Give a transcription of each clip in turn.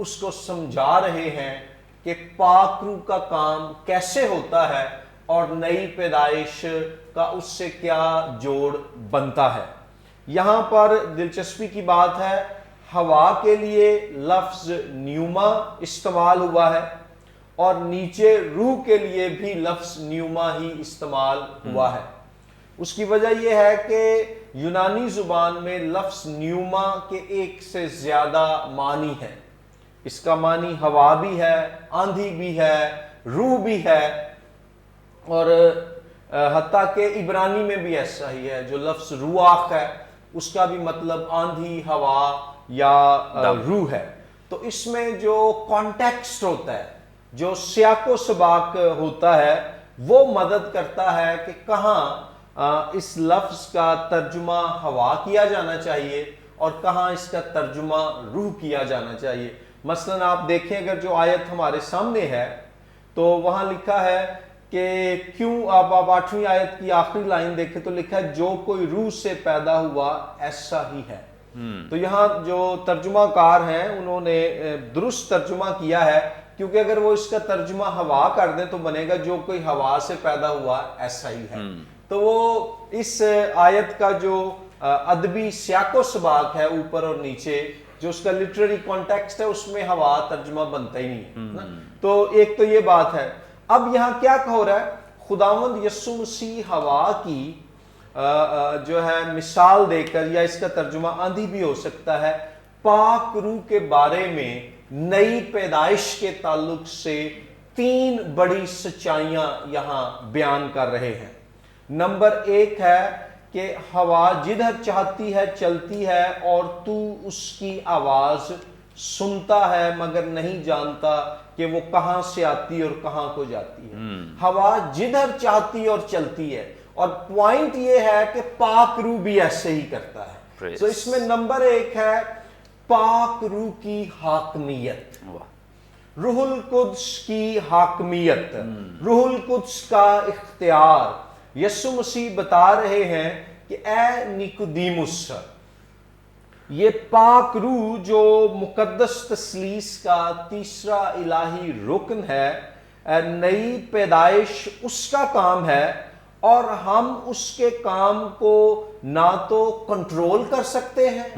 اس کو سمجھا رہے ہیں کہ پاک روح کا کام کیسے ہوتا ہے اور نئی پیدائش کا اس سے کیا جوڑ بنتا ہے۔ یہاں پر دلچسپی کی بات ہے، ہوا کے لیے لفظ نیوما استعمال ہوا ہے اور نیچے روح کے لیے بھی لفظ نیوما ہی استعمال ہوا ہے۔ اس کی وجہ یہ ہے کہ یونانی زبان میں لفظ نیوما کے ایک سے زیادہ معنی ہے۔ اس کا معنی ہوا بھی ہے، آندھی بھی ہے، روح بھی ہے، اور حتیٰ کہ عبرانی میں بھی ایسا ہی ہے۔ جو لفظ رواق ہے اس کا بھی مطلب آندھی، ہوا یا روح ہے۔ تو اس میں جو کانٹیکسٹ ہوتا ہے، جو سیاق و سباق ہوتا ہے، وہ مدد کرتا ہے کہ کہاں اس لفظ کا ترجمہ ہوا کیا جانا چاہیے اور کہاں اس کا ترجمہ روح کیا جانا چاہیے۔ مثلاً آپ دیکھیں اگر جو آیت ہمارے سامنے ہے تو وہاں لکھا ہے کہ کیوں، آپ 8ویں آیت کی آخری لائن دیکھیں تو لکھا ہے جو کوئی روح سے پیدا ہوا ایسا ہی ہے۔ تو یہاں جو ترجمہ کار ہیں انہوں نے درست ترجمہ کیا ہے، کیونکہ اگر وہ اس کا ترجمہ ہوا کر دیں تو بنے گا جو کوئی ہوا سے پیدا ہوا ایسا ہی ہے۔ تو وہ اس آیت کا جو ادبی سیاق و سباق ہے اوپر اور نیچے، جو اس کا لٹریری کانٹیکسٹ ہے، اس میں ہوا ترجمہ بنتا ہی نہیں ہے۔ تو ایک تو یہ بات ہے۔ اب یہاں کیا ہو رہا ہے، خداوند یسوع مسیح ہوا کی جو ہے مثال دے کر، یا اس کا ترجمہ آندھی بھی ہو سکتا ہے، پاک روح کے بارے میں نئی پیدائش کے تعلق سے 3 بڑی سچائیاں یہاں بیان کر رہے ہیں۔ نمبر 1 ہے کہ ہوا جدھر چاہتی ہے چلتی ہے اور تو اس کی آواز سنتا ہے مگر نہیں جانتا کہ وہ کہاں سے آتی اور کہاں کو جاتی ہے۔ ہوا جدھر چاہتی اور چلتی ہے، اور پوائنٹ یہ ہے کہ پاک روح بھی ایسے ہی کرتا ہے۔ تو اس میں نمبر 1 ہے پاک روح کی حاکمیت، روح القدس کی حاکمیت، روح القدس کا اختیار۔ یسوع مسیح بتا رہے ہیں کہ اے نیکودیموس، یہ پاک روح جو مقدس تثلیث کا تیسرا الہی رکن ہے، نئی پیدائش اس کا کام ہے، اور ہم اس کے کام کو نہ تو کنٹرول کر سکتے ہیں،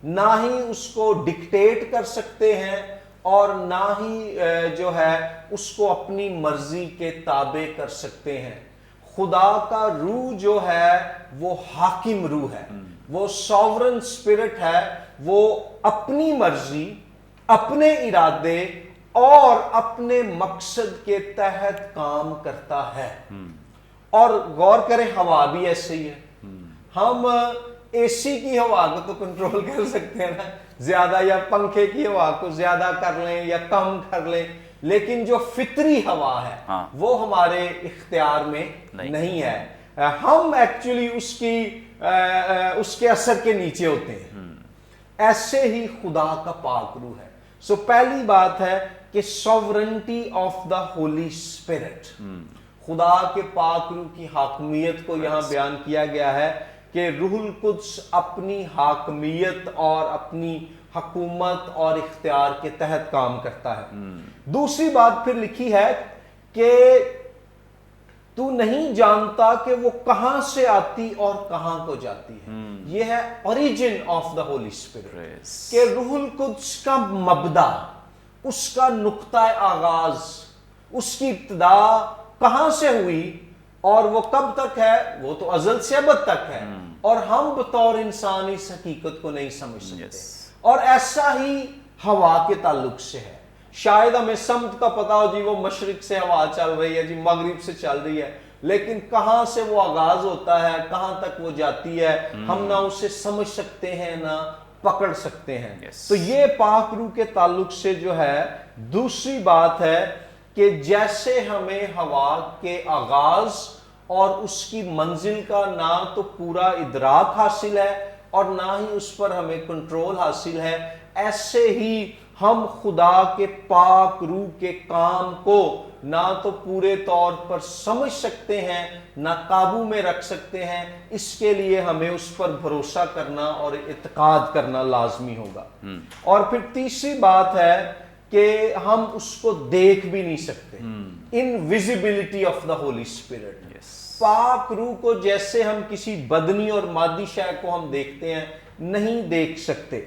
نہ ہی اس کو ڈکٹیٹ کر سکتے ہیں، اور نہ ہی جو ہے اس کو اپنی مرضی کے تابع کر سکتے ہیں۔ خدا کا روح جو ہے وہ حاکم روح ہے، وہ ساورن اسپرٹ ہے، وہ اپنی مرضی، اپنے ارادے اور اپنے مقصد کے تحت کام کرتا ہے۔ اور غور کریں، ہوا بھی ایسے ہی ہے۔ ہم اے سی کی ہوا کو تو کنٹرول کر سکتے ہیں نا، زیادہ، یا پنکھے کی ہوا کو زیادہ کر لیں یا کم کر لیں، لیکن جو فطری ہوا ہے وہ ہمارے اختیار میں نہیں ہے۔ ہم ایکچولی اس کے اثر کے نیچے ہوتے ہیں۔ ایسے ہی خدا کا پاک روح ہے۔ سو پہلی بات ہے کہ sovereignty of the Holy Spirit, خدا کے پاک روح کی حاکمیت کو یہاں بیان کیا گیا ہے کہ روح القدس اپنی حاکمیت اور اپنی حکومت اور اختیار کے تحت کام کرتا ہے۔ دوسری بات پھر لکھی ہے کہ تو نہیں جانتا کہ وہ کہاں سے آتی اور کہاں کو جاتی ہے۔ یہ ہے origin of the Holy Spirit, کہ روح القدس کا مبدا، اس کا نقطہ آغاز، اس کی ابتدا کہاں سے ہوئی اور وہ کب تک ہے، وہ تو ازل سے ابد تک ہے، اور ہم بطور انسان اس حقیقت کو نہیں سمجھ سکتے۔ اور ایسا ہی ہوا کے تعلق سے ہے۔ شاید ہمیں سمت کا پتا ہو، جی وہ مشرق سے ہوا چل رہی ہے، جی مغرب سے چل رہی ہے، لیکن کہاں سے وہ آغاز ہوتا ہے، کہاں تک وہ جاتی ہے، ہم نہ اسے سمجھ سکتے ہیں نہ پکڑ سکتے ہیں۔ تو یہ پاک روح کے تعلق سے جو ہے دوسری بات ہے کہ جیسے ہمیں ہوا کے آغاز اور اس کی منزل کا نہ تو پورا ادراک حاصل ہے اور نہ ہی اس پر ہمیں کنٹرول حاصل ہے، ایسے ہی ہم خدا کے پاک روح کے کام کو نہ تو پورے طور پر سمجھ سکتے ہیں نہ قابو میں رکھ سکتے ہیں۔ اس کے لیے ہمیں اس پر بھروسہ کرنا اور اعتقاد کرنا لازمی ہوگا۔ اور پھر تیسری بات ہے کہ ہم اس کو دیکھ بھی نہیں سکتے. Invisibility of the Holy Spirit. پاک روح کو جیسے ہم کسی بدنی اور مادی شے کو ہم دیکھتے ہیں نہیں دیکھ سکتے.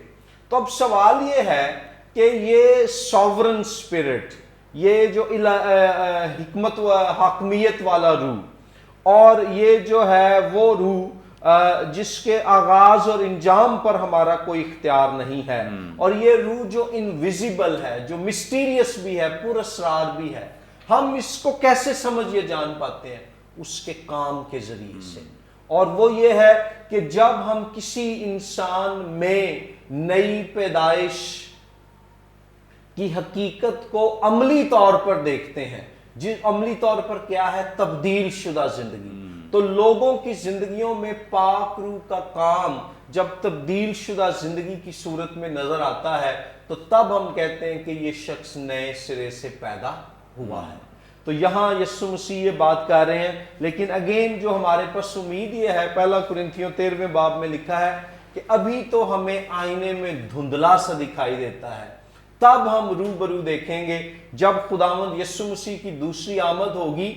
تو اب سوال یہ ہے کہ یہ سوورن اسپرٹ, یہ جو حکمت و حاکمیت والا روح اور یہ جو ہے وہ روح جس کے آغاز اور انجام پر ہمارا کوئی اختیار نہیں ہے, اور یہ روح جو انویزیبل ہے, جو مسٹیریس بھی ہے, پر اسرار بھی ہے, ہم اس کو کیسے سمجھ یا جان پاتے ہیں؟ اس کے کام کے ذریعے سے. اور وہ یہ ہے کہ جب ہم کسی انسان میں نئی پیدائش کی حقیقت کو عملی طور پر دیکھتے ہیں, عملی طور پر کیا ہے؟ تبدیل شدہ زندگی. تو لوگوں کی زندگیوں میں پاک روح کا کام جب تبدیل شدہ زندگی کی صورت میں نظر آتا ہے تو تب ہم کہتے ہیں کہ یہ شخص نئے سرے سے پیدا ہوا ہے. تو یہاں یسوع مسیح یہ بات کر رہے ہیں, لیکن اگین جو ہمارے پاس امید یہ ہے, پہلا کرنتھیوں 13 باب میں لکھا ہے کہ ابھی تو ہمیں آئینے میں دھندلا سا دکھائی دیتا ہے, تب ہم روبرو دیکھیں گے جب خداوند یسوع مسیح کی دوسری آمد ہوگی.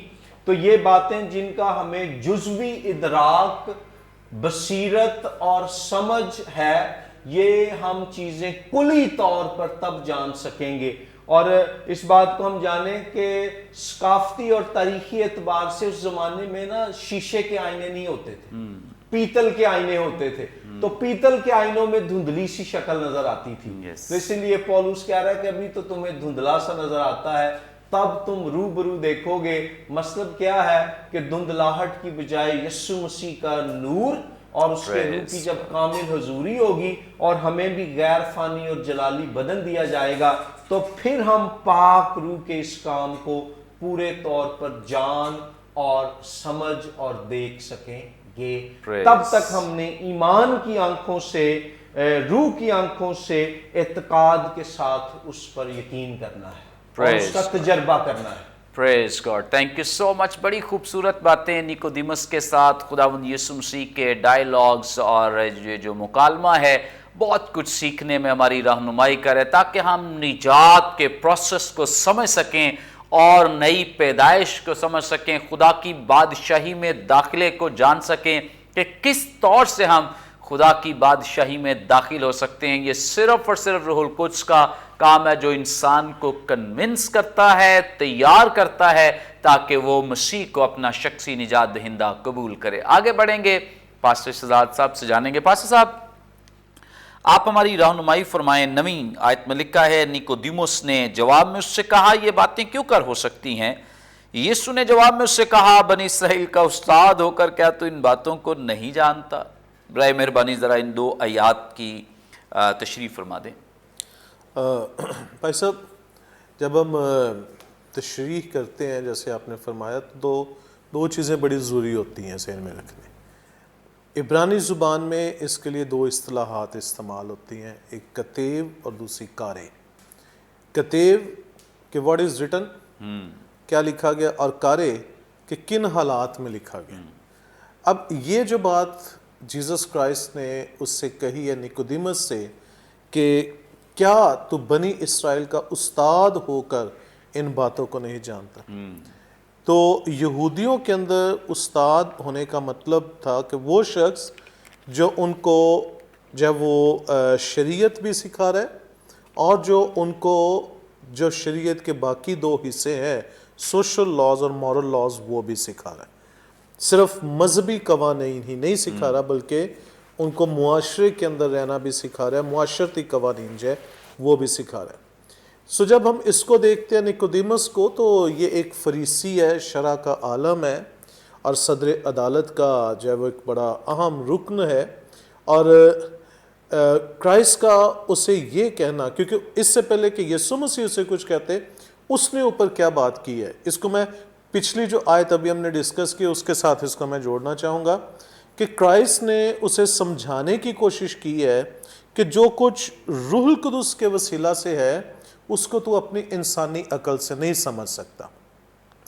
تو یہ باتیں جن کا ہمیں جزوی ادراک, بصیرت اور سمجھ ہے, یہ ہم چیزیں کلی طور پر تب جان سکیں گے. اور اس بات کو ہم جانیں کہ ثقافتی اور تاریخی اعتبار سے اس زمانے میں نا شیشے کے آئینے نہیں ہوتے تھے, پیتل کے آئینے ہوتے تھے. تو پیتل کے آئینوں میں دھندلی سی شکل نظر آتی تھی. تو اس لیے پولس کہہ رہا ہے کہ ابھی تو تمہیں دھندلا سا نظر آتا ہے, تب تم روبرو دیکھو گے. مطلب کیا ہے کہ دھندلاہٹ کی بجائے یسوع مسیح کا نور اور اس کے روح کی جب کامل حضوری ہوگی اور ہمیں بھی غیر فانی اور جلالی بدن دیا جائے گا, تو پھر ہم پاک روح کے اس کام کو پورے طور پر جان اور سمجھ اور دیکھ سکیں گے. تب تک ہم نے ایمان کی آنکھوں سے, روح کی آنکھوں سے اعتقاد کے ساتھ اس پر یقین کرنا ہے اور اس کا تجربہ کرنا ہے. پریز گاڈ, تھینک یو سو مچ. بڑی خوبصورت باتیں نیکودیمس کے ساتھ خداوند یسوع مسیح کے ڈائیلاگز اور یہ جو مکالمہ ہے بہت کچھ سیکھنے میں ہماری رہنمائی کرے, تاکہ ہم نجات کے پروسیس کو سمجھ سکیں اور نئی پیدائش کو سمجھ سکیں, خدا کی بادشاہی میں داخلے کو جان سکیں کہ کس طور سے ہم خدا کی بادشاہی میں داخل ہو سکتے ہیں. یہ صرف اور صرف روح القدس کا کام ہے جو انسان کو کنونس کرتا ہے, تیار کرتا ہے تاکہ وہ مسیح کو اپنا شخصی نجات دہندہ قبول کرے. آگے بڑھیں گے, پاسٹر شہزاد صاحب سے جانیں گے. پاسٹر صاحب آپ ہماری رہنمائی فرمائیں. 9 آیت میں لکھا ہے, نیکودیموس نے جواب میں اس سے کہا, یہ باتیں کیوں کر ہو سکتی ہیں؟ یسوع نے جواب میں اس سے کہا, بنی اسرائیل کا استاد ہو کر کیا تو ان باتوں کو نہیں جانتا؟ برائے مہربانی ذرا ان 2 آیات کی تشریح فرما دیں. بھائی صاحب, جب ہم تشریح کرتے ہیں جیسے آپ نے فرمایا تو 2 چیزیں بڑی ضروری ہوتی ہیں ذہن میں رکھنے. عبرانی زبان میں اس کے لیے 2 اصطلاحات استعمال ہوتی ہیں, ایک کتیب اور دوسری کارے. کتیب کہ واٹ از ریٹن, کیا لکھا گیا, اور کارے کہ کن حالات میں لکھا گیا. اب یہ جو بات جیزس کرائسٹ نے اس سے کہی ہے نیکودیمس سے کہ کیا تو بنی اسرائیل کا استاد ہو کر ان باتوں کو نہیں جانتا, تو یہودیوں کے اندر استاد ہونے کا مطلب تھا کہ وہ شخص جو ان کو جب وہ شریعت بھی سکھا رہا ہے اور جو ان کو جو شریعت کے باقی 2 حصے ہیں سوشل لاز اور مورل لاز وہ بھی سکھا رہا ہے. صرف مذہبی قوانین ہی نہیں سکھا رہا بلکہ ان کو معاشرے کے اندر رہنا بھی سکھا رہا ہے, معاشرتی قوانین جو ہے وہ بھی سکھا رہا ہے. سو جب ہم اس کو دیکھتے ہیں نیکودیمس کو, تو یہ ایک فریسی ہے, شرع کا عالم ہے اور صدر عدالت کا جو ہے وہ ایک بڑا اہم رکن ہے. اور کرائسٹ کا اسے یہ کہنا, کیونکہ اس سے پہلے کہ یسوع مسیح اسے کچھ کہتے, اس نے اوپر کیا بات کی ہے, اس کو میں پچھلی جو آیت ابھی ہم نے ڈسکس کی اس کے ساتھ اس کو میں جوڑنا چاہوں گا کہ کرائسٹ نے اسے سمجھانے کی کوشش کی ہے کہ جو کچھ روح القدس کے وسیلہ سے ہے اس کو تو اپنی انسانی عقل سے نہیں سمجھ سکتا.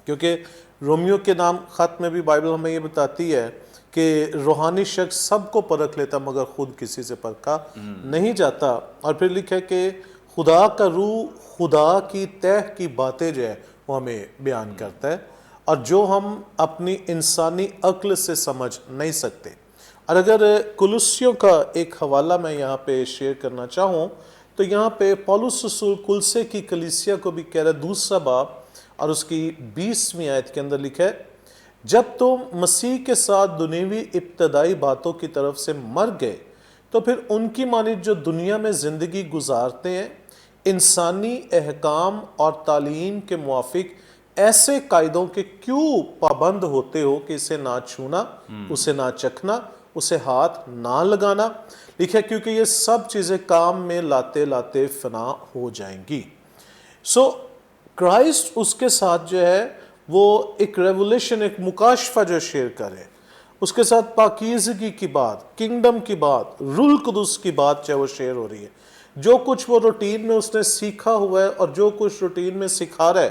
کیونکہ رومیو کے نام خط میں بھی بائبل ہمیں یہ بتاتی ہے کہ روحانی شخص سب کو پرکھ لیتا مگر خود کسی سے پرکھا نہیں جاتا. اور پھر لکھا ہے کہ خدا کا روح خدا کی تہ کی باتیں جو ہے وہ ہمیں بیان کرتا ہے، اور جو ہم اپنی انسانی عقل سے سمجھ نہیں سکتے۔ اور اگر کولوسیوں کا ایک حوالہ میں یہاں پہ شیئر کرنا چاہوں تو یہاں پہ پولس رسول کلسے کی کلیسیا کو بھی کہہ رہا ہے، 2 باب اور اس کی 20ویں آیت کے اندر لکھا ہے، جب تم مسیح کے ساتھ دنیوی ابتدائی باتوں کی طرف سے مر گئے تو پھر ان کی مانند جو دنیا میں زندگی گزارتے ہیں، انسانی احکام اور تعلیم کے موافق ایسے قاعدوں کے کیوں پابند ہوتے ہو کہ اسے نہ چھونا، اسے نہ چکھنا، اسے ہاتھ نہ لگانا، لکھا کیونکہ یہ سب چیزیں کام میں لاتے لاتے فنا ہو جائیں گی۔ سو کرائسٹ اس کے ساتھ جو ہے وہ ایک ریولیشن، ایک مکاشفہ جو شیئر کرے، اس کے ساتھ پاکیزگی کی بات، کنگڈم کی بات، روح القدس کی بات جو وہ شیئر ہو رہی ہے۔ جو کچھ وہ روٹین میں اس نے سیکھا ہوا ہے اور جو کچھ روٹین میں سکھا رہا ہے،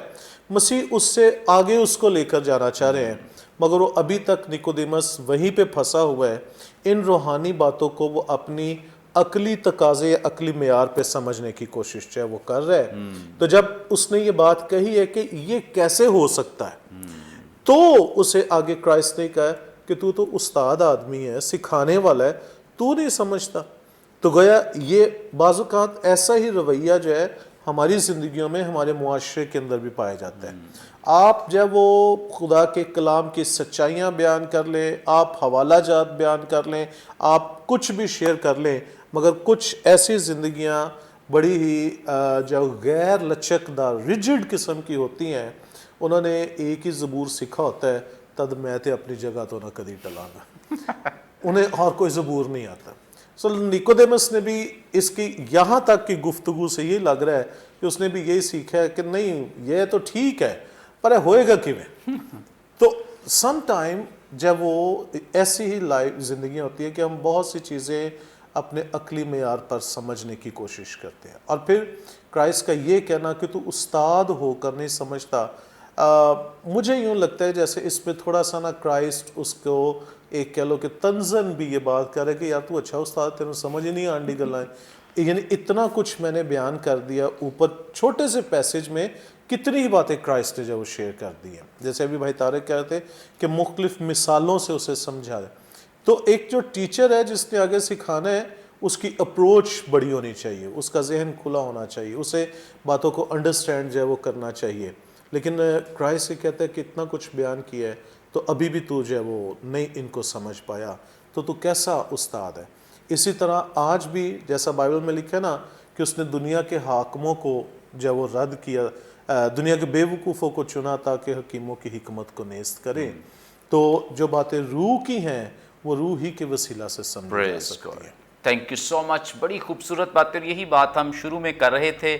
مسیح اس سے آگے اس کو لے کر جانا چاہ رہے ہیں، مگر وہ ابھی تک نیکودیمس وہیں پہ پھنسا ہوا ہے۔ ان روحانی باتوں کو وہ اپنی عقلی تقاضے یا عقلی معیار پہ سمجھنے کی کوشش جو ہے وہ کر رہا ہے۔ تو جب اس نے یہ بات کہی ہے کہ یہ کیسے ہو سکتا ہے، تو اسے آگے کرائسٹ نے کہا کہ تو استاد آدمی ہے، سکھانے والا ہے، تو نہیں سمجھتا۔ تو گویا یہ بعض اوقات ایسا ہی رویہ جو ہے ہماری زندگیوں میں، ہمارے معاشرے کے اندر بھی پایا جاتا ہے۔ آپ جب وہ خدا کے کلام کی سچائیاں بیان کر لیں، آپ حوالہ جات بیان کر لیں، آپ کچھ بھی شیئر کر لیں، مگر کچھ ایسی زندگیاں بڑی ہی جو غیر لچکدار، ریجڈ قسم کی ہوتی ہیں، انہوں نے ایک ہی زبور سیکھا ہوتا ہے، تد میں تے اپنی جگہ تو نہ کدی ٹلا گا، انہیں اور کوئی زبور نہیں آتا۔ سو نیکودیمس نے بھی اس کی یہاں تک کی گفتگو سے یہ لگ رہا ہے کہ اس نے بھی یہی سیکھا ہے کہ نہیں، یہ تو ٹھیک ہے پر ہوئے گا کیویں۔ تو سم ٹائم جب وہ ایسی ہی لائف زندگیاں ہوتی ہے کہ ہم بہت سی چیزیں اپنے عقلی معیار پر سمجھنے کی کوشش کرتے ہیں، اور پھر کرائسٹ کا یہ کہنا کہ تو استاد ہو کر نہیں سمجھتا، مجھے یوں لگتا ہے جیسے اس میں تھوڑا سا نا کرائسٹ اس کو ایک کہہ لو کہ تنزن بھی یہ بات کر رہے کہ یار تو اچھا استاد، تیرے سمجھ ہی نہیں آنڈی گلائیں، یعنی اتنا کچھ میں نے بیان کر دیا اوپر چھوٹے سے پیسج میں، کتنی ہی باتیں کرائسٹ نے جو وہ شیئر کر دی ہیں۔ جیسے ابھی بھائی طارق کہہ رہے تھے کہ مختلف مثالوں سے اسے سمجھا ہے، تو ایک جو ٹیچر ہے جس نے آگے سکھانا ہے، اس کی اپروچ بڑی ہونی چاہیے، اس کا ذہن کھلا ہونا چاہیے، اسے باتوں کو انڈرسٹینڈ جو ہے وہ کرنا چاہیے۔ لیکن کرائسٹ سے کہتا ہے کہ اتنا کچھ بیان کیا ہے تو ابھی بھی تو جو ہے وہ نہیں ان کو سمجھ پایا، تو کیسا استاد ہے؟ اسی طرح آج بھی جیسا بائبل میں لکھا ہے نا کہ اس نے دنیا کے حاکموں کو جو ہے وہ رد کیا، دنیا کے بے وقوفوں کو چنا تاکہ حکیموں کی حکمت کو نیست کرے۔ تو جو باتیں روح کی ہیں وہ روح ہی کے وسیلہ سے سمجھی جا سکتی ہیں۔ تھینک یو سو مچ، بڑی خوبصورت بات، اور یہی بات ہم شروع میں کر رہے تھے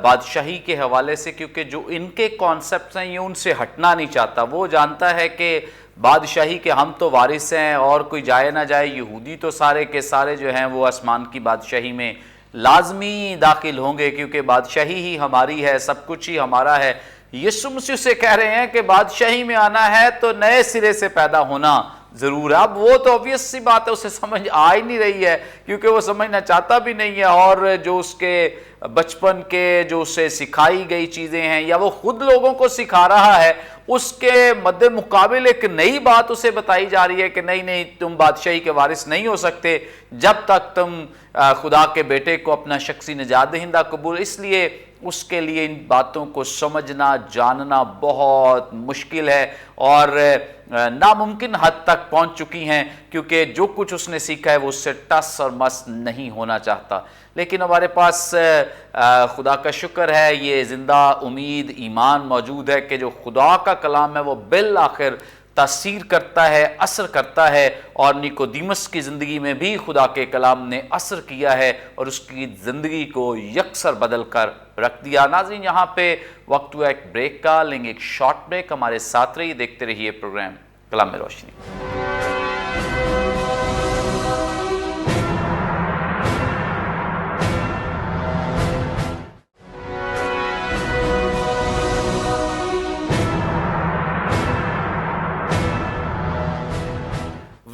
بادشاہی کے حوالے سے، کیونکہ جو ان کے کانسیپٹس ہیں یہ ان سے ہٹنا نہیں چاہتا۔ وہ جانتا ہے کہ بادشاہی کے ہم تو وارث ہیں اور کوئی جائے نہ جائے، یہودی تو سارے کے سارے جو ہیں وہ آسمان کی بادشاہی میں لازمی داخل ہوں گے، کیونکہ بادشاہی ہی ہماری ہے، سب کچھ ہی ہمارا ہے۔ یسوع مسیح سے کہہ رہے ہیں کہ بادشاہی میں آنا ہے تو نئے سرے سے پیدا ہونا ضرور ہے۔ اب وہ تو obvious سی بات ہے، اسے سمجھ آ ہی نہیں رہی ہے، کیونکہ وہ سمجھنا چاہتا بھی نہیں ہے، اور جو اس کے بچپن کے جو اسے سکھائی گئی چیزیں ہیں یا وہ خود لوگوں کو سکھا رہا ہے، اس کے مد مقابل ایک نئی بات اسے بتائی جا رہی ہے کہ نہیں نہیں، تم بادشاہی کے وارث نہیں ہو سکتے جب تک تم خدا کے بیٹے کو اپنا شخصی نجات دہندہ قبول۔ اس لیے اس کے لیے ان باتوں کو سمجھنا جاننا بہت مشکل ہے اور ناممکن حد تک پہنچ چکی ہیں، کیونکہ جو کچھ اس نے سیکھا ہے وہ اس سے ٹس اور مس نہیں ہونا چاہتا۔ لیکن ہمارے پاس خدا کا شکر ہے، یہ زندہ امید ایمان موجود ہے کہ جو خدا کا کلام ہے وہ بالآخر تاثیر کرتا ہے، اثر کرتا ہے، اور نیکودیمس کی زندگی میں بھی خدا کے کلام نے اثر کیا ہے اور اس کی زندگی کو یکسر بدل کر رکھ دیا۔ ناظرین، یہاں پہ وقت ہوا ایک بریک کا، لیں گے ایک شارٹ بریک، ہمارے ساتھ رہیے، دیکھتے رہیے پروگرام کلام میں روشنی۔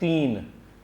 3,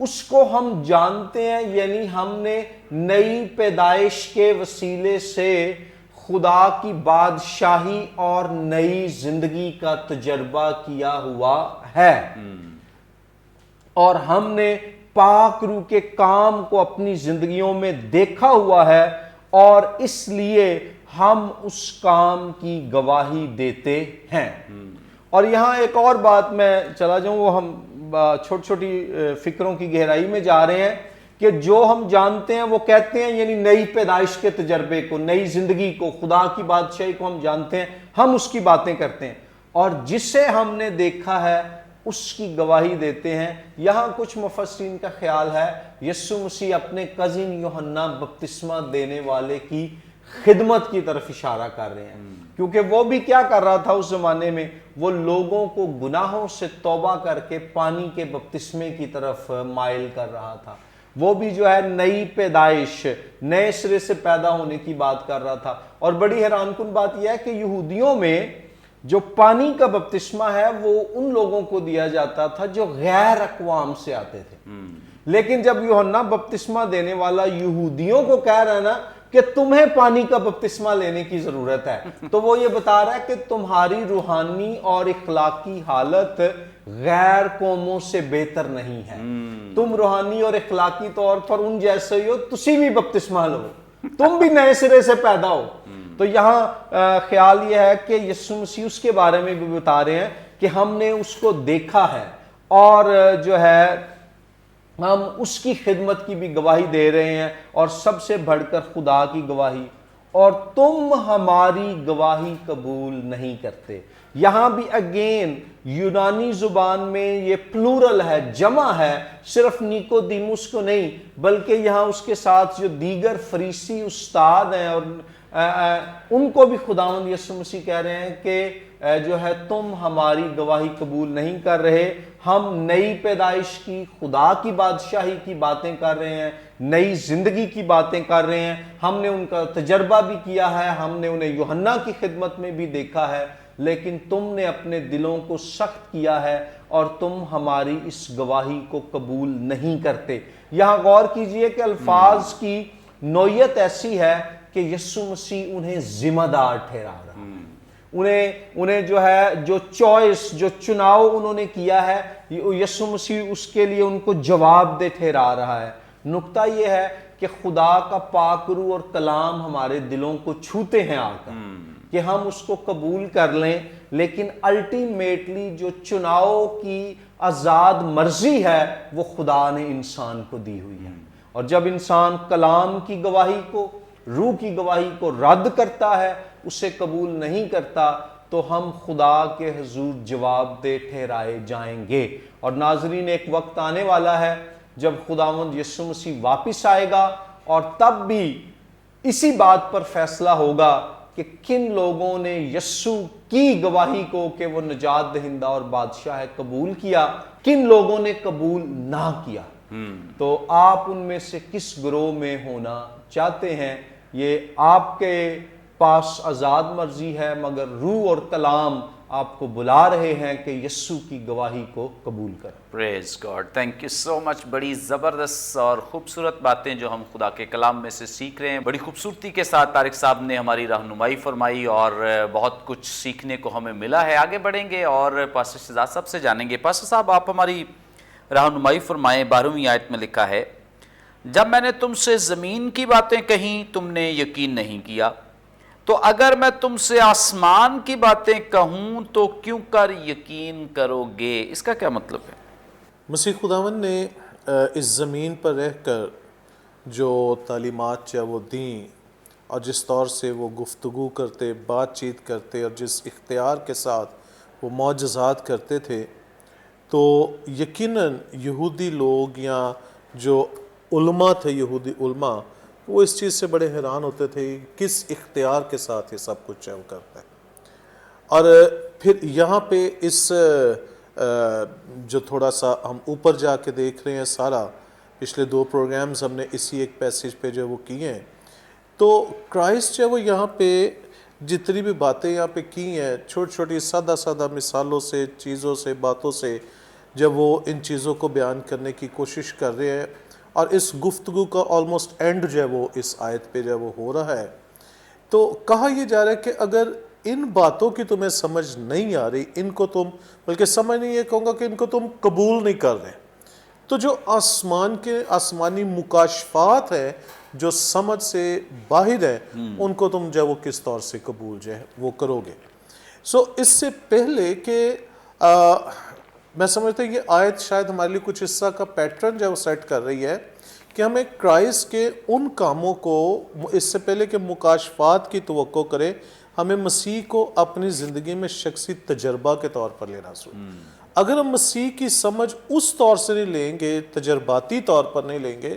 اس کو ہم جانتے ہیں، یعنی ہم نے نئی پیدائش کے وسیلے سے خدا کی بادشاہی اور نئی زندگی کا تجربہ کیا ہوا ہے، اور ہم نے پاک روح کے کام کو اپنی زندگیوں میں دیکھا ہوا ہے، اور اس لیے ہم اس کام کی گواہی دیتے ہیں۔ اور یہاں ایک اور بات میں چلا جاؤں، وہ ہم چھوٹی چھوٹی فکروں کی گہرائی میں جا رہے ہیں کہ جو ہم جانتے ہیں وہ کہتے ہیں، یعنی نئی پیدائش کے تجربے کو، نئی زندگی کو، خدا کی بادشاہی کو ہم جانتے ہیں، ہم اس کی باتیں کرتے ہیں، اور جسے ہم نے دیکھا ہے اس کی گواہی دیتے ہیں۔ یہاں کچھ مفسرین کا خیال ہے یسوع مسیح اپنے کزن یوحنا بپتسمہ دینے والے کی خدمت کی طرف اشارہ کر رہے ہیں، کیونکہ وہ بھی کیا کر رہا تھا اس زمانے میں، وہ لوگوں کو گناہوں سے توبہ کر کے پانی کے بپتسمے کی طرف مائل کر رہا تھا۔ وہ بھی جو ہے نئی پیدائش، نئے سرے سے پیدا ہونے کی بات کر رہا تھا۔ اور بڑی حیران کن بات یہ ہے کہ یہودیوں میں جو پانی کا بپتسمہ ہے وہ ان لوگوں کو دیا جاتا تھا جو غیر اقوام سے آتے تھے، لیکن جب یوحنا بپتسمہ دینے والا یہودیوں کو کہہ رہا ہے نا کہ تمہیں پانی کا بپتسمہ لینے کی ضرورت ہے، تو وہ یہ بتا رہا ہے کہ تمہاری روحانی اور اخلاقی حالت غیر قوموں سے بہتر نہیں ہے، تم روحانی اور اخلاقی طور پر ان جیسے ہی ہو، تسی بھی بپتسمہ لو، تم بھی نئے سرے سے پیدا ہو۔ تو یہاں خیال یہ ہے کہ یسوع مسیح اس کے بارے میں بھی بتا رہے ہیں کہ ہم نے اس کو دیکھا ہے، اور جو ہے ہم اس کی خدمت کی بھی گواہی دے رہے ہیں، اور سب سے بڑھ کر خدا کی گواہی، اور تم ہماری گواہی قبول نہیں کرتے۔ یہاں بھی اگین یونانی زبان میں یہ پلورل ہے، جمع ہے، صرف نیکودیموس کو نہیں بلکہ یہاں اس کے ساتھ جو دیگر فریسی استاد ہیں، اور ان کو بھی خداوند یسوع مسیح کہہ رہے ہیں کہ جو ہے تم ہماری گواہی قبول نہیں کر رہے۔ ہم نئی پیدائش کی، خدا کی بادشاہی کی باتیں کر رہے ہیں، نئی زندگی کی باتیں کر رہے ہیں، ہم نے ان کا تجربہ بھی کیا ہے، ہم نے انہیں یوحنا کی خدمت میں بھی دیکھا ہے، لیکن تم نے اپنے دلوں کو سخت کیا ہے اور تم ہماری اس گواہی کو قبول نہیں کرتے۔ یہاں غور کیجئے کہ الفاظ کی نوعیت ایسی ہے کہ یسوع مسیح انہیں ذمہ دار ٹھہرا رہا ہے، انہیں جو ہے جو چوائس، جو چناؤ انہوں نے کیا ہے، یسوع مسیح اس کے لیے ان کو جواب دہ ٹھہرا رہا ہے۔ نقطہ یہ ہے کہ خدا کا پاک روح اور کلام ہمارے دلوں کو چھوتے ہیں آ کر کہ ہم اس کو قبول کر لیں، لیکن الٹیمیٹلی جو چناؤ کی آزاد مرضی ہے وہ خدا نے انسان کو دی ہوئی ہے، اور جب انسان کلام کی گواہی کو، روح کی گواہی کو رد کرتا ہے، اسے قبول نہیں کرتا، تو ہم خدا کے حضور جواب دہ ٹھہرائے جائیں گے۔ اور ناظرین، ایک وقت آنے والا ہے جب خداوند یسوع مسیح واپس آئے گا، اور تب بھی اسی بات پر فیصلہ ہوگا کہ کن لوگوں نے یسوع کی گواہی کو کہ وہ نجات دہندہ اور بادشاہ ہے قبول کیا، کن لوگوں نے قبول نہ کیا۔ تو آپ ان میں سے کس گروہ میں ہونا چاہتے ہیں، یہ آپ کے پاس آزاد مرضی ہے، مگر روح اور کلام آپ کو بلا رہے ہیں کہ یسوع کی گواہی کو قبول کریں۔ پریز گاڈ، تھینک یو سو مچ۔ بڑی زبردست اور خوبصورت باتیں جو ہم خدا کے کلام میں سے سیکھ رہے ہیں، بڑی خوبصورتی کے ساتھ طارق صاحب نے ہماری رہنمائی فرمائی، اور بہت کچھ سیکھنے کو ہمیں ملا ہے۔ آگے بڑھیں گے اور پاسٹر شہزاد صاحب سے جانیں گے۔ پاسٹر صاحب، آپ ہماری رہنمائی فرمائیں۔ 12ویں آیت میں لکھا ہے، جب میں نے تم سے زمین کی باتیں کہیں تم نے یقین نہیں کیا، تو اگر میں تم سے آسمان کی باتیں کہوں تو کیوں کر یقین کرو گے؟ اس کا کیا مطلب ہے؟ مسیح خداوند نے اس زمین پر رہ کر جو تعلیمات وہ دیں، اور جس طور سے وہ گفتگو کرتے، بات چیت کرتے، اور جس اختیار کے ساتھ وہ معجزات کرتے تھے، تو یقیناً یہودی لوگ یا جو علماء تھے، یہودی علماء، وہ اس چیز سے بڑے حیران ہوتے تھے کس اختیار کے ساتھ یہ سب کچھ وہ کرتا ہے۔ اور پھر یہاں پہ اس جو تھوڑا سا ہم اوپر جا کے دیکھ رہے ہیں، سارا پچھلے 2 پروگرامز ہم نے اسی ایک پیسیج پہ وہ کیے ہیں، تو کرائسٹ وہ یہاں پہ جتنی بھی باتیں یہاں پہ کی ہیں، چھوٹی چھوٹی سادہ مثالوں سے، چیزوں سے، باتوں سے، جب وہ ان چیزوں کو بیان کرنے کی کوشش کر رہے ہیں، اور اس گفتگو کا آلموسٹ اینڈ جو ہے وہ اس آیت پہ جو ہے وہ ہو رہا ہے، تو کہا یہ جا رہا ہے کہ اگر ان باتوں کی تمہیں سمجھ نہیں آ رہی، ان کو تم، بلکہ سمجھ نہیں، یہ کہوں گا کہ ان کو تم قبول نہیں کر رہے، تو جو آسمانی مکاشفات ہیں جو سمجھ سے باہر ہیں، ان کو تم جو ہے وہ کس طور سے قبول جو ہے وہ کرو گے۔ اس سے پہلے کہ میں سمجھتا ہوں یہ آیت شاید ہمارے لیے کچھ حصہ کا پیٹرن جو ہے وہ سیٹ کر رہی ہے کہ ہمیں کرائسٹ کے ان کاموں کو، اس سے پہلے کہ مکاشفات کی توقع کریں، ہمیں مسیح کو اپنی زندگی میں شخصی تجربہ کے طور پر لینا ضروری۔ اگر ہم مسیح کی سمجھ اس طور سے نہیں لیں گے، تجرباتی طور پر نہیں لیں گے،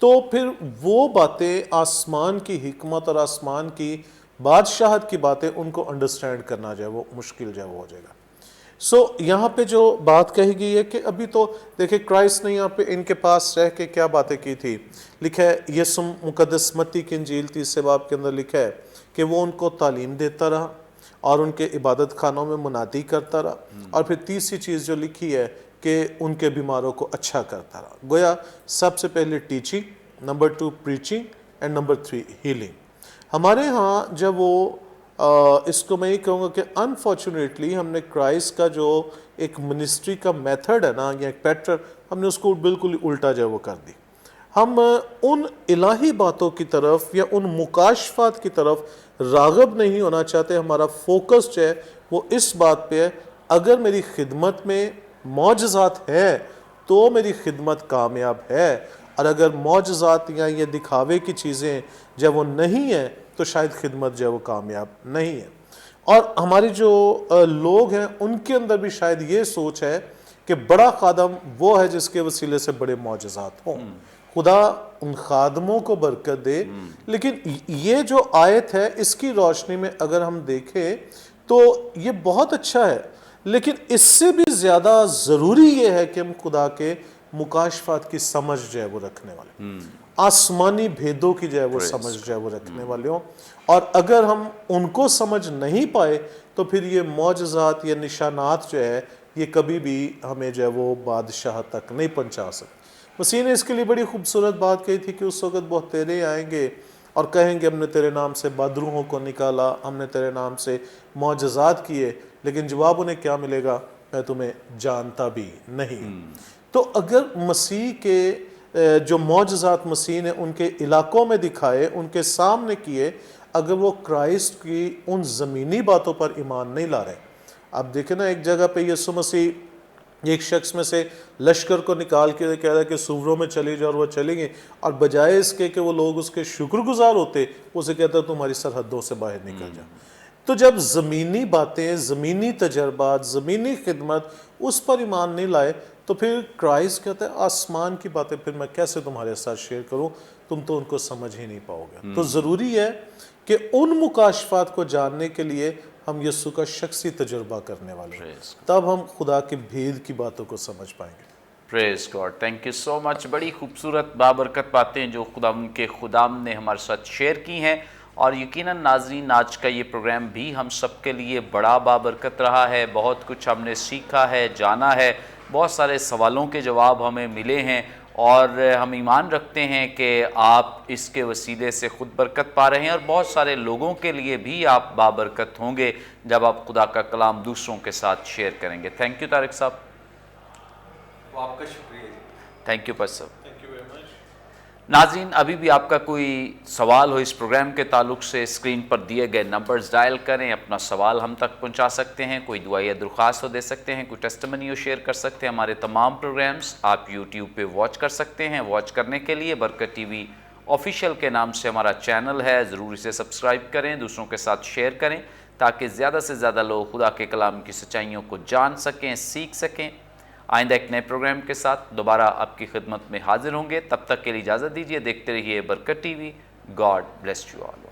تو پھر وہ باتیں، آسمان کی حکمت اور آسمان کی بادشاہت کی باتیں، ان کو انڈرسٹینڈ کرنا جو ہے وہ مشکل جو ہے وہ ہو جائے گا۔ یہاں پہ جو بات کہی گئی ہے کہ ابھی تو دیکھیں کرائسٹ نے یہاں پہ ان کے پاس رہ کے کیا باتیں کی تھی، لکھا ہے یسوع مقدس متی کی انجیل 30 باب کے اندر لکھا ہے کہ وہ ان کو تعلیم دیتا رہا اور ان کے عبادت خانوں میں منادی کرتا رہا، اور پھر تیسری چیز جو لکھی ہے کہ ان کے بیماروں کو اچھا کرتا رہا۔ گویا سب سے پہلے teaching, number 2 preaching, and number 3 healing. ہمارے ہاں جب وہ اس کو میں یہ کہوں گا کہ انفارچونیٹلی ہم نے کرائسٹ کا جو ایک منسٹری کا میتھڈ ہے نا، یا ایک پیٹرن، ہم نے اس کو بالکل الٹا جو ہے وہ کر دی۔ ہم ان الہی باتوں کی طرف یا ان مکاشفات کی طرف راغب نہیں ہونا چاہتے۔ ہمارا فوکس جو ہے وہ اس بات پہ ہے، اگر میری خدمت میں معجزات ہے تو میری خدمت کامیاب ہے، اور اگر معجزات یا یہ دکھاوے کی چیزیں جب وہ نہیں ہیں تو شاید خدمت جو ہے وہ کامیاب نہیں ہے۔ اور ہماری جو لوگ ہیں ان کے اندر بھی شاید یہ سوچ ہے کہ بڑا خادم وہ ہے جس کے وسیلے سے بڑے معجزات ہوں۔ خدا ان خادموں کو برکت دے، لیکن یہ جو آیت ہے اس کی روشنی میں اگر ہم دیکھیں تو یہ بہت اچھا ہے، لیکن اس سے بھی زیادہ ضروری یہ ہے کہ ہم خدا کے مکاشفات کی سمجھ جو ہے وہ رکھنے والے، آسمانی بھیدوں کی جو ہے وہ سمجھ جو ہے وہ رکھنے والے ہوں، اور اگر ہم ان کو سمجھ نہیں پائے تو پھر یہ معجزات یا نشانات جو ہے یہ کبھی بھی ہمیں جو ہے وہ بادشاہ تک نہیں پہنچا سکتے۔ مسیح نے اس کے لیے بڑی خوبصورت بات کہی تھی کہ اس وقت بہت تیرے آئیں گے اور کہیں گے ہم نے تیرے نام سے بدروحوں کو نکالا، ہم نے تیرے نام سے معجزات کیے، لیکن جواب انہیں کیا ملے گا؟ میں تمہیں جانتا بھی نہیں۔ تو اگر مسیح کے جو معجزات مسیح نے ان کے علاقوں میں دکھائے، ان کے سامنے کیے، اگر وہ کرائسٹ کی ان زمینی باتوں پر ایمان نہیں لا رہے، اب دیکھیں نا ایک جگہ پہ یسوع مسیح ایک شخص میں سے لشکر کو نکال کے کہہ رہا ہے کہ سوروں میں چلی جاؤ، اور وہ چلیں گے، اور بجائے اس کے کہ وہ لوگ اس کے شکر گزار ہوتے، اسے کہتا ہے تمہاری سرحدوں سے باہر نکل جا۔ تو جب زمینی باتیں، زمینی تجربات، زمینی خدمت اس پر ایمان نہیں لائے تو پھر کرائسٹ کہتا ہے آسمان کی باتیں پھر میں کیسے تمہارے ساتھ شیئر کروں، تم تو ان کو سمجھ ہی نہیں پاؤ گے۔ تو ضروری ہے کہ ان مکاشفات کو جاننے کے لیے ہم یسوع کا شخصی تجربہ کرنے والے ہیں، تب ہم خدا کے بھید کی باتوں کو سمجھ پائیں گے۔ پریز گاڈ، تھینک یو سو مچ۔ بڑی خوبصورت بابرکت باتیں جو خداوند نے ہمارے ساتھ شیئر کی ہیں، اور یقیناً ناظرین آج کا یہ پروگرام بھی ہم سب کے لیے بڑا بابرکت رہا ہے۔ بہت کچھ ہم نے سیکھا ہے، جانا ہے، بہت سارے سوالوں کے جواب ہمیں ملے ہیں، اور ہم ایمان رکھتے ہیں کہ آپ اس کے وسیلے سے خود برکت پا رہے ہیں، اور بہت سارے لوگوں کے لیے بھی آپ بابرکت ہوں گے جب آپ خدا کا کلام دوسروں کے ساتھ شیئر کریں گے۔ تھینک یو طارق صاحب۔ آپ کا شکریہ۔ تھینک یو پس صاحب۔ ناظرین ابھی بھی آپ کا کوئی سوال ہو اس پروگرام کے تعلق سے، اسکرین پر دیے گئے نمبرز ڈائل کریں، اپنا سوال ہم تک پہنچا سکتے ہیں، کوئی دعا یا درخواست ہو دے سکتے ہیں، کوئی ٹیسٹمنی ہو شیئر کر سکتے ہیں۔ ہمارے تمام پروگرامز آپ یوٹیوب پہ واچ کر سکتے ہیں۔ واچ کرنے کے لیے برکت ٹی وی آفیشیل کے نام سے ہمارا چینل ہے، ضرور اسے سبسکرائب کریں، دوسروں کے ساتھ شیئر کریں تاکہ زیادہ سے زیادہ لوگ خدا کے کلام کی سچائیوں کو جان سکیں، سیکھ سکیں۔ آئندہ ایک نئے پروگرام کے ساتھ دوبارہ آپ کی خدمت میں حاضر ہوں گے، تب تک کے لیے اجازت دیجیے۔ دیکھتے رہیے برکت T V. God bless you all.